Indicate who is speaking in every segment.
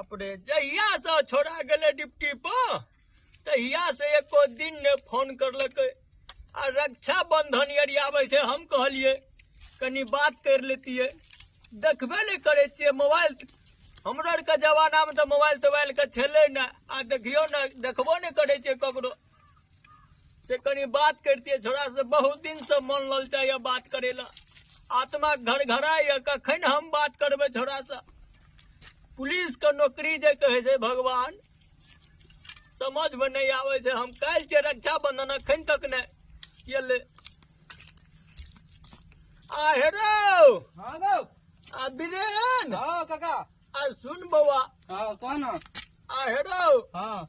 Speaker 1: बाप रे, जहिया से छोड़ा गेले डिप्टी पर तहिया से एको दिन ने फोन करलकै। आ रक्षा बंधन यदि आवे छे हम कहलिए कनी बात कर लेतिए, देखबे नहीं करे छे मोबाइल। हमरो आर के जमाना में तो मोबाइल तोबाइल के छेले ना, आ देखियो ना, देखबो नहीं करे छे ककरो से कनी बात करतिए। छोड़ा से बहुत दिन से मन ललचाइए बात करेला, आत्मा घर घराइए, कखन हम बात करबे छोड़ा से। पुलिस के नौकरी जे कहे छे भगवान समझ में नहीं आवे छे। हम काल के रक्षा बंधन अखन तक नहीं ये आ हेरो।
Speaker 2: हाँ गो।
Speaker 1: आ बिरेन।
Speaker 2: हाँ काका।
Speaker 1: आ सुन बउआ।
Speaker 2: हाँ कौन?
Speaker 1: आ हेरो।
Speaker 2: हाँ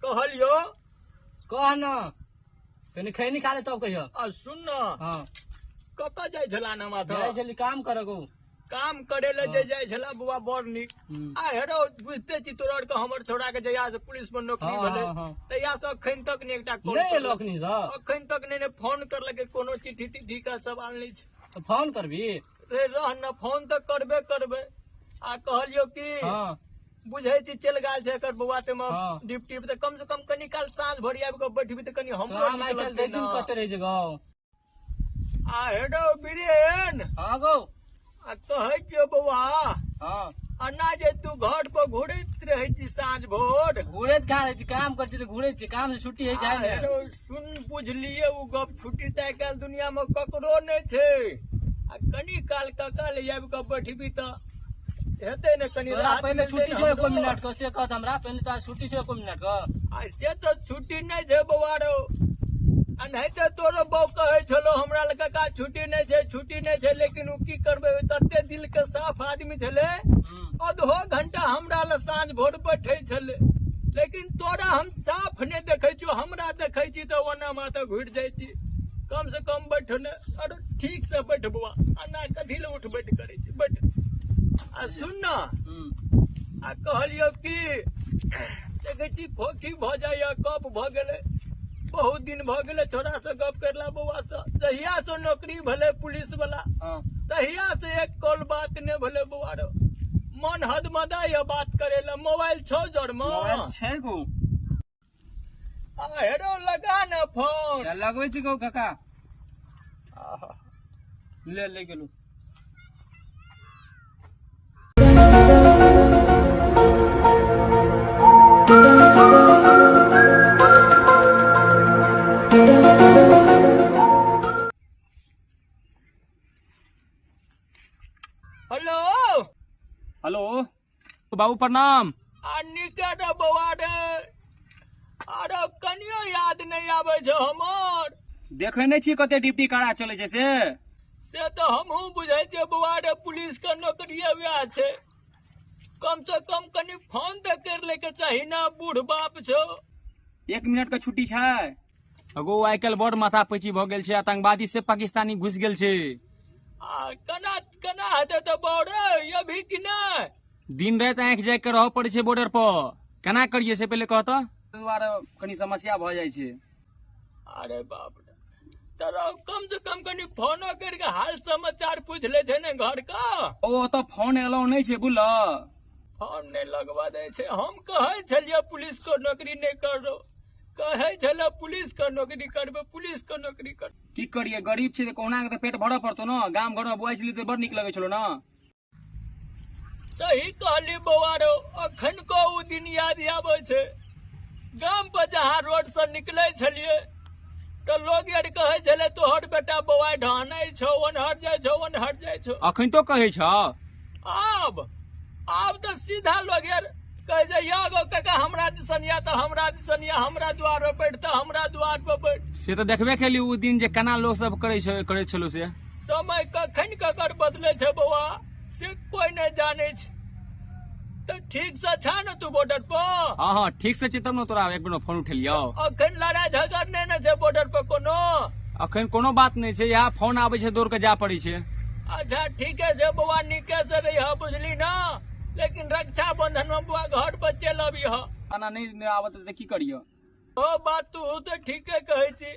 Speaker 1: कहलियो
Speaker 2: कौन? कनी खैनी खा ले तब कहियो।
Speaker 1: आ सुन न।
Speaker 2: हाँ
Speaker 1: कत जाय छला ना माथा?
Speaker 2: जाय छली काम करगो।
Speaker 1: काम करे ले जे जाय छला बुआ बड़ नीक। आ हेरो बुझते छी तोरा आर के हमर छोड़ा के जया से पुलिस में नौकरी भेले तहिया से अखन तक ने एकटा कॉल
Speaker 2: नहीं लखनी सा
Speaker 1: अखन तक ने फोन करलके, कोनो चिट्ठी तिट्ठी का सवाल नहीं छे।
Speaker 2: फोन करबी
Speaker 1: रे रह न, फोन तो करबे करबे। आ कहलियो कि
Speaker 2: हाँ
Speaker 1: बुझे छी चल गाल छे कर बुआ ते में
Speaker 2: हाँ।
Speaker 1: डिप्टी पे कम से कम कनी काल साँझ भरी आबि के बैठबी त कनी हमरो
Speaker 2: काम आइ काल देखिन कते रहे छै गाँव।
Speaker 1: आ हेडो बिरेन।
Speaker 2: हाँ गो।
Speaker 1: आ कहे छियो बउआ
Speaker 2: हाँ
Speaker 1: अन्ना जे तू घर पर घुरैत रहे छी साँझ भोर,
Speaker 2: घूरे कहा रहे छी, काम कर छी तो घूरे छी, काम से छुट्टी है जाए
Speaker 1: हेडो सुन बुझलिए उ गप छुट्टी त काल दुनिया में ककरो नहीं छे। आ कनी काल कका ले आबि के बैठबी त हेते ने कनी
Speaker 2: तोरा
Speaker 1: राहत
Speaker 2: पहले
Speaker 1: मिलतै
Speaker 2: छुट्टी
Speaker 1: ने
Speaker 2: छो एको
Speaker 1: हमरो।
Speaker 2: मिनट को से कहत हमरा पहले तो छुट्टी छो एको मिनट को।
Speaker 1: आ से तो छुट्टी नहीं छे बउआ रो। आ नहीं तो तोरो बहू कहे छलो हमरा लगा का छुट्टी नहीं छे, छुट्टी नहीं छे, लेकिन उ की करबे तते दिल के साफ आदमी छले। आधो घंटा हमरा ल साँझ भोर बैठे छले, लेकिन तोरा हम साफ नहीं देखे छी। हमरा देखे छी तो ओना माथा घुर जाय छी। कम से कम बैठ ने, अरे ठीक से बैठ बुआ, अन्ना कथी ले उठ बैठ करे छी, बैठ। आ सुन ना, आ कहलियो कि देखे छी खोखी भ जाइए, कब भ गेले, बहुत दिन भ गेले छोड़ा से गप करला बउआ से। जहिया से नौकरी भेले पुलिस वाला तहिया से एक कॉल बात ने भेले बउआ रो। मन हदमदाइए बात करेला। मोबाइल छो जड़ में?
Speaker 2: मोबाइल छै गो।
Speaker 1: आ हेरो लगा न फोन।
Speaker 2: लगबै छी गो काका। ले ले गेलू।
Speaker 1: हेलो
Speaker 2: हेलो बाबू प्रणाम।
Speaker 1: आ निकट बउआ रे, अरे कनियो याद नहीं आवे छे हमर।
Speaker 2: देखे नहीं छी कते ड्यूटी करा चले छै
Speaker 1: से तो हमहू बुझे छे बउआ रे, पुलिस के नौकरी वैह छे। कम से कम कनी फोन तो कर ले के चाही ना, बूढ़ बाप छो।
Speaker 2: एक मिनट का छुट्टी छै अगो। आइ काल्हि बड़ माथा पैची भ गेल छै, आतंकवादी से पाकिस्तानी घुस गेल छै।
Speaker 1: आ कना कना हेते तो बौरे अभी कि नहीं?
Speaker 2: दिन रात आँखि जाग के रह पड़े छै बॉर्डर पर, केना करिए से पहले कहता। दुआरे कनी समस्या भ जाइ छै।
Speaker 1: अरे बाप रे, तोरा कम से कम कनी फोनो करके हाल समाचार पूछ ले छे ने घर का।
Speaker 2: ओ तो फोन एलो नहीं छै बुझल।
Speaker 1: फोन नहीं लगवा दे छे। हम कहे छलिए पुलिस को नौकरी नहीं करो, कहे छले पुलिस का नौकरी करबे, पुलिस का नौकरी कर।
Speaker 2: की करिए, गरीब छै कहुना के पेट भरऽ पड़तो ना। गाम घर में बुआई छली तो बड़ नीक लगे छलो ना।
Speaker 1: सही कहली बउआ रो, अखन को उ दिन याद आवे छे। गाम पर जहाँ रोड से निकले छलिए तो लोग यार कहे छले तोहर बेटा बउआ ढानै छो, ओनहर जाय छो, ओनहर जाय छो।
Speaker 2: अखन तो कहे छ।
Speaker 1: अब तो सीधा लोग यार कहे छै या गो काका हमरा दिसन या, तो हमरा दिसन या, हमरा द्वार पर बैठ, तो हमरा द्वार पर बैठ।
Speaker 2: से तो देखबे केली उ दिन जे केना लोग सब करे छलो से।
Speaker 1: समय कखन ककर बदले छे बउआ से कोई नहीं जाने छे। तो ठीक से छा न तू बॉर्डर पर?
Speaker 2: हाँ ठीक से छै, तब न तोरा एक बेर फोन उठेलियो।
Speaker 1: अखन लड़ाई झगड़ नहीं न छे बॉर्डर पर कोनो?
Speaker 2: अखन कोनो बात नहीं छै, यहाँ फोन आवे छै दौड़ के जा पड़े छै।
Speaker 1: अच्छा ठीक है जे बउआ नीके से रही बुझली ना, लेकिन रक्षा बंधन में बुआ घर पर चल अभी।
Speaker 2: खाना नहीं आवत तो की करियो।
Speaker 1: ओ बात तू तो ठीके कहे छी,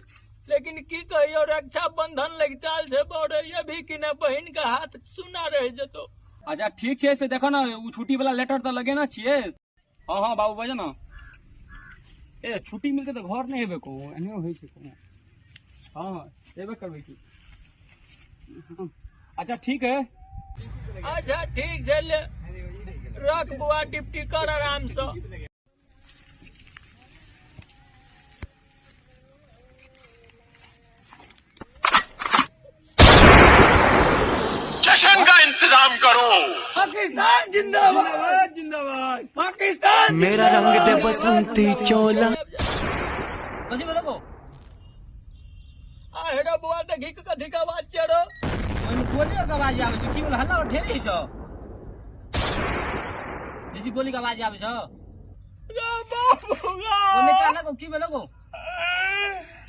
Speaker 1: लेकिन की कहियो रक्षा बंधन लग चाल छे बौरे, ये भी कि न बहन के हाथ सुना रह जतो।
Speaker 2: अच्छा ठीक छै से देखो ना उ छुट्टी वाला लेटर तो लगे ना छिए। हाँ हाँ बाबू बजे ना ए छुट्टी मिलते तो घर नहीं हेबे को एने होई छै को। हाँ हाँ एबे करबै की। हाँ, अच्छा ठीक है।
Speaker 1: अच्छा ठीक छै ले रख बुआ डिप्टी कर आराम से।
Speaker 3: जश्न का इंतजाम करो।
Speaker 1: पाकिस्तान जिंदाबाद जिंदाबाद पाकिस्तान
Speaker 4: मेरा रंग दे बसंती चोला।
Speaker 2: कथी बोलो को
Speaker 1: आ हेडो बुआ त घिक क धिका बात चरो
Speaker 2: ओने गोली और आवाज आवे छै की बोल हल्ला और ढेरी छ। जी गोली का आवाज आवे छ
Speaker 1: रे बाबूगा
Speaker 2: ओने कहला को की बोलो को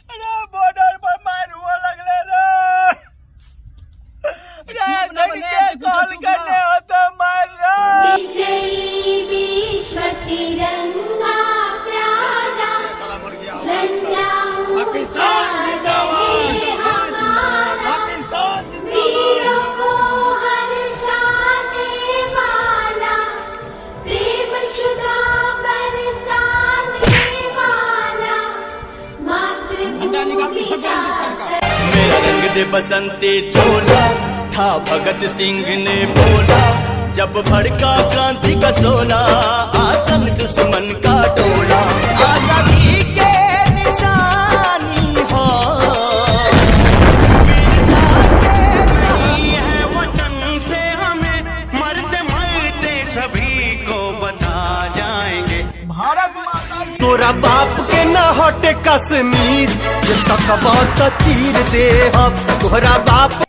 Speaker 1: अरे बॉर्डर पर मार हुआ लगले रे
Speaker 2: चुप ना बने,
Speaker 1: के
Speaker 2: कुछ
Speaker 1: कॉल
Speaker 2: चुप ना।
Speaker 1: करने हो तो मार रे
Speaker 5: विजयी विश्व तिरंगा प्यारा झंडा
Speaker 1: पाकिस्तान जिंदाबाद
Speaker 5: हमारा
Speaker 1: पाकिस्तान
Speaker 5: वीरों को हर्षाने वाला प्रेम सुधा बरसाने वाला
Speaker 2: झंडा निकाल के सब
Speaker 5: मातृभूमि
Speaker 2: बंद कर।
Speaker 4: मेरा रंग दे बसंती चोला था भगत सिंह ने बोला जब भड़का क्रांति का सोला आसन दुश्मन का टोला। आजादी के निशानी हो वीरता के
Speaker 3: नहीं है वतन से हमें मरते मरते सभी को बता जाएंगे।
Speaker 1: भारत माता की
Speaker 4: तोरा बाप के न हटे कश्मीर जे सकबा त चीर दे हम तोरा बाप